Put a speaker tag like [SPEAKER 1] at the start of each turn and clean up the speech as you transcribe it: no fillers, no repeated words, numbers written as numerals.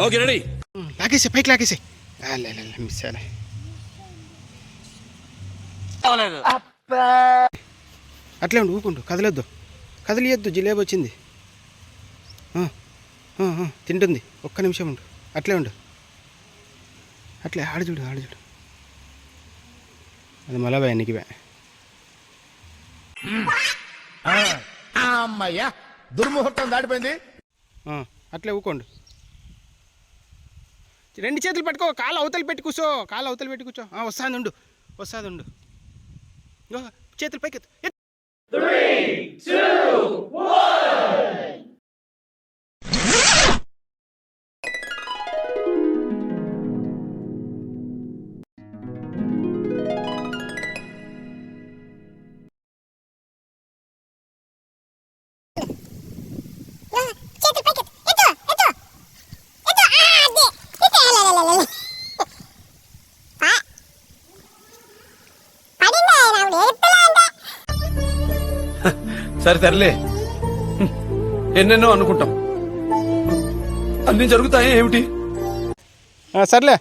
[SPEAKER 1] Okay ready.
[SPEAKER 2] లాగేసే పైకి లాగేసే. Miss అయ్యలే. అట్లే ఉండు, ఊకుండు, కదలొద్దు, కదిలియద్దు. జిలేబీ వచ్చింది, తింటుంది. ఒక్క నిమిషం ఉండు, అట్లే ఉండు, అట్లే ఆడజూడు, ఆడజూడు. అది మళ్ళా భయ నీకు
[SPEAKER 3] అమ్మయ్యా, దుర్ముహూర్తం దాటిపోయింది.
[SPEAKER 2] అట్లే ఊకోండు. రెండు చేతులు పట్టుకో, కాలు అవతలు పెట్టి కూర్చో, కాలు అవతలు పెట్టి కూర్చో. వస్తాది ఉండు, వస్తాది ఉండు. చేతులు పైకి.
[SPEAKER 4] 3, 2, 1.
[SPEAKER 1] సరే తరలే, ఎన్నెన్నో అనుకుంటాం, అన్ని జరుగుతాయి ఏమిటి?
[SPEAKER 2] సర్లే.